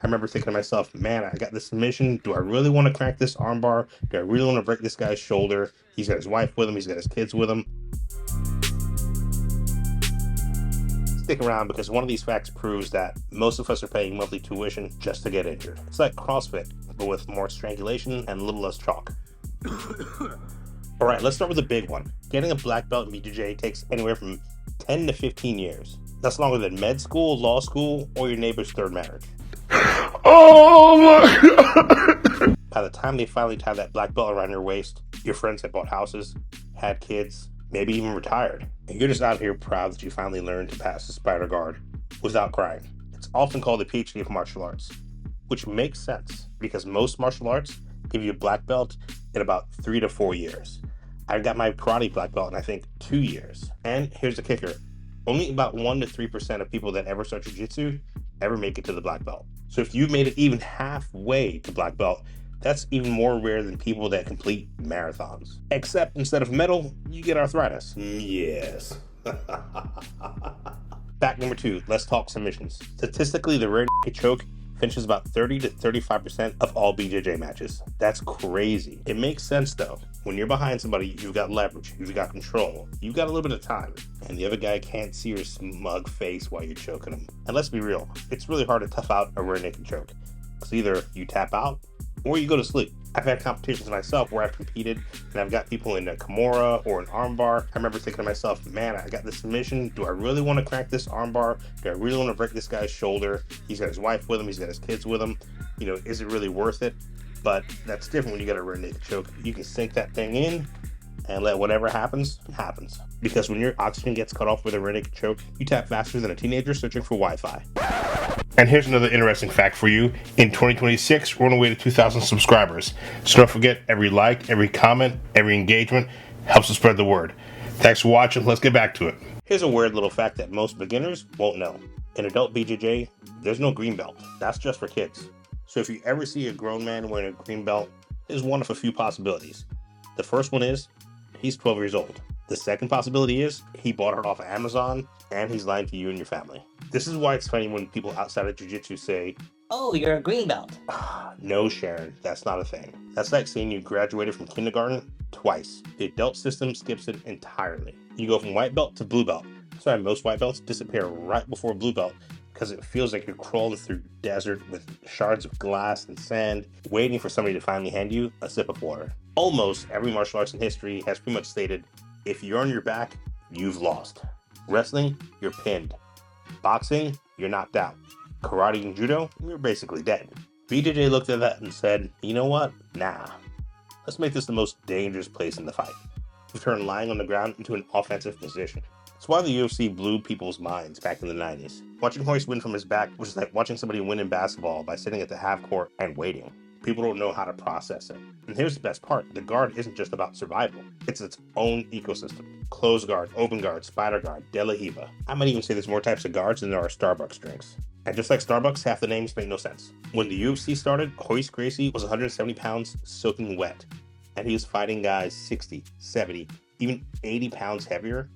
I remember thinking to myself, man, I got this submission. Do I really want to crack this armbar? Do I really want to break this guy's shoulder? He's got his wife with him. He's got his kids with him. Stick around because one of these facts proves that most of us are paying monthly tuition just to get injured. It's like CrossFit, but with more strangulation and a little less chalk. All right, let's start with the big one. Getting a black belt in BJJ takes anywhere from 10 to 15 years. That's longer than med school, law school, or your neighbor's third marriage. Oh my God. By the time they finally tie that black belt around your waist, your friends have bought houses, had kids, maybe even retired. And you're just out here proud that you finally learned to pass the spider guard without crying. It's often called the PhD of martial arts, which makes sense because most martial arts give you a black belt in about 3 to 4 years. I got my karate black belt in I think 2 years. And here's the kicker. Only about 1 to 3% of people that ever start jiu-jitsu ever make it to the black belt. So if you've made it even halfway to black belt, that's even more rare than people that complete marathons. Except instead of metal, you get arthritis. Yes. Fact number 2, let's talk submissions. Statistically, the rear naked choke finishes about 30 to 35% of all BJJ matches. That's crazy. It makes sense though. When you're behind somebody, you've got leverage, you've got control, you've got a little bit of time, and the other guy can't see your smug face while you're choking him. And let's be real, it's really hard to tough out a rear naked choke. Because either you tap out or you go to sleep. I've had competitions myself where I've competed and I've got people in a Kimura or an armbar. I remember thinking to myself, man, I got this submission. Do I really want to crack this armbar? Do I really want to break this guy's shoulder? He's got his wife with him. He's got his kids with him. You know, is it really worth it? But that's different when you got a rear naked choke. You can sink that thing in and let whatever happens, happens. Because when your oxygen gets cut off with a rear naked choke, you tap faster than a teenager searching for Wi-Fi. And here's another interesting fact for you. In 2026, we're on the way to 2,000 subscribers. So don't forget, every like, every comment, every engagement helps us spread the word. Thanks for watching. Let's get back to it. Here's a weird little fact that most beginners won't know. In adult BJJ, there's no green belt. That's just for kids. So if you ever see a grown man wearing a green belt, there's one of a few possibilities. The first one is, he's 12 years old. The second possibility is, he bought it off of Amazon, and he's lying to you and your family. This is why it's funny when people outside of jiu-jitsu say, "Oh, you're a green belt." no, Sharon, that's not a thing. That's like saying you graduated from kindergarten twice. The adult system skips it entirely. You go from white belt to blue belt. That's why most white belts disappear right before blue belt, because it feels like you're crawling through desert with shards of glass and sand, waiting for somebody to finally hand you a sip of water. Almost every martial arts in history has pretty much stated, if you're on your back, you've lost. Wrestling, you're pinned. Boxing, you're knocked out. Karate and judo, you're basically dead. BJJ looked at that and said, you know what? Nah. Let's make this the most dangerous place in the fight. We've turned lying on the ground into an offensive position. That's why the UFC blew people's minds back in the 90s. Watching Hoist win from his back was like watching somebody win in basketball by sitting at the half court and waiting. People don't know how to process it. And here's the best part. The guard isn't just about survival. It's its own ecosystem. Closed guard, open guard, spider guard, De La Hiva. I might even say there's more types of guards than there are Starbucks drinks. And just like Starbucks, half the names make no sense. When the UFC started, Hoist Gracie was 170 pounds soaking wet. And he was fighting guys 60, 70, even 80 pounds heavier.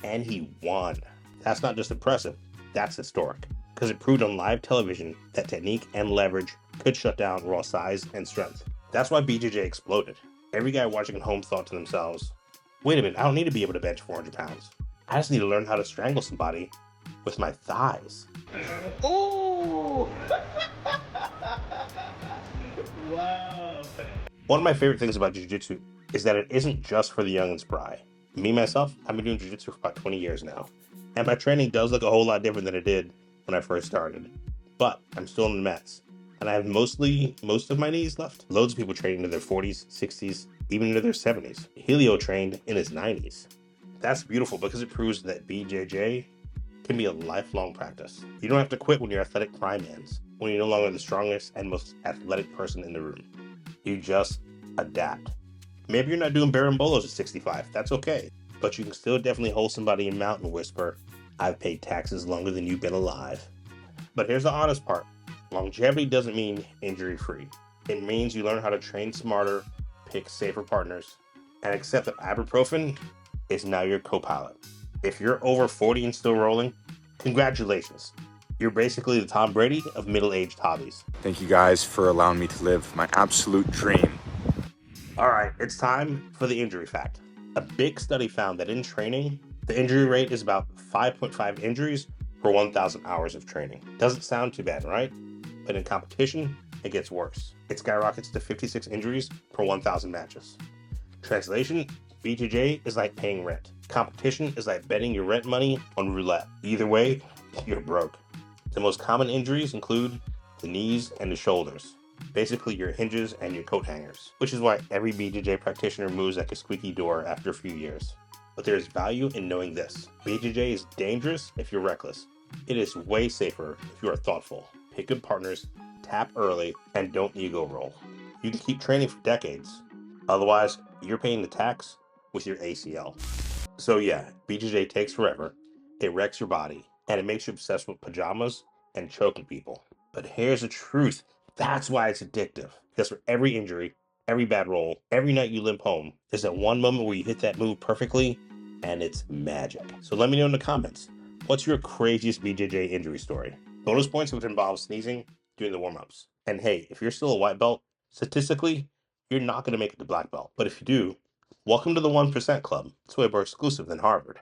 And he won. That's not just impressive, that's historic. Because it proved on live television that technique and leverage could shut down raw size and strength. That's why BJJ exploded. Every guy watching at home thought to themselves, wait a minute, I don't need to be able to bench 400 pounds. I just need to learn how to strangle somebody with my thighs. Ooh! Wow. One of my favorite things about jiu-jitsu is that it isn't just for the young and spry. Me, myself, I've been doing jiu-jitsu for about 20 years now. And my training does look a whole lot different than it did when I first started. But I'm still in the mats. And I have most of my knees left. Loads of people training into their 40s, 60s, even into their 70s. Helio trained in his 90s. That's beautiful because it proves that BJJ can be a lifelong practice. You don't have to quit when you're athletic prime ends, when you're no longer the strongest and most athletic person in the room. You just adapt. Maybe you're not doing barimbolos at 65. That's okay. But you can still definitely hold somebody in mount and whisper, I've paid taxes longer than you've been alive. But here's the honest part. Longevity doesn't mean injury-free. It means you learn how to train smarter, pick safer partners, and accept that ibuprofen is now your co-pilot. If you're over 40 and still rolling, congratulations. You're basically the Tom Brady of middle-aged hobbies. Thank you guys for allowing me to live my absolute dream. All right, it's time for the injury fact. A big study found that in training, the injury rate is about 5.5 injuries per 1,000 hours of training. Doesn't sound too bad, right? But in competition, it gets worse. It skyrockets to 56 injuries per 1,000 matches. Translation, BJJ is like paying rent. Competition is like betting your rent money on roulette. Either way, you're broke. The most common injuries include the knees and the shoulders. Basically your hinges and your coat hangers, which is why every BJJ practitioner moves like a squeaky door after a few years. But there is value in knowing this. BJJ is dangerous if you're reckless. It is way safer if you are thoughtful. Pick good partners, tap early, and don't ego roll. You can keep training for decades. Otherwise, you're paying the tax with your ACL. So yeah, BJJ takes forever. It wrecks your body, and it makes you obsessed with pajamas and choking people. But here's the truth. That's why it's addictive. Because for every injury, every bad roll, every night you limp home, there's that one moment where you hit that move perfectly, and it's magic. So let me know in the comments, what's your craziest BJJ injury story? Bonus points would involve sneezing during the warm-ups. And hey, if you're still a white belt, statistically, you're not going to make it to black belt. But if you do, welcome to the 1% Club. It's way more exclusive than Harvard.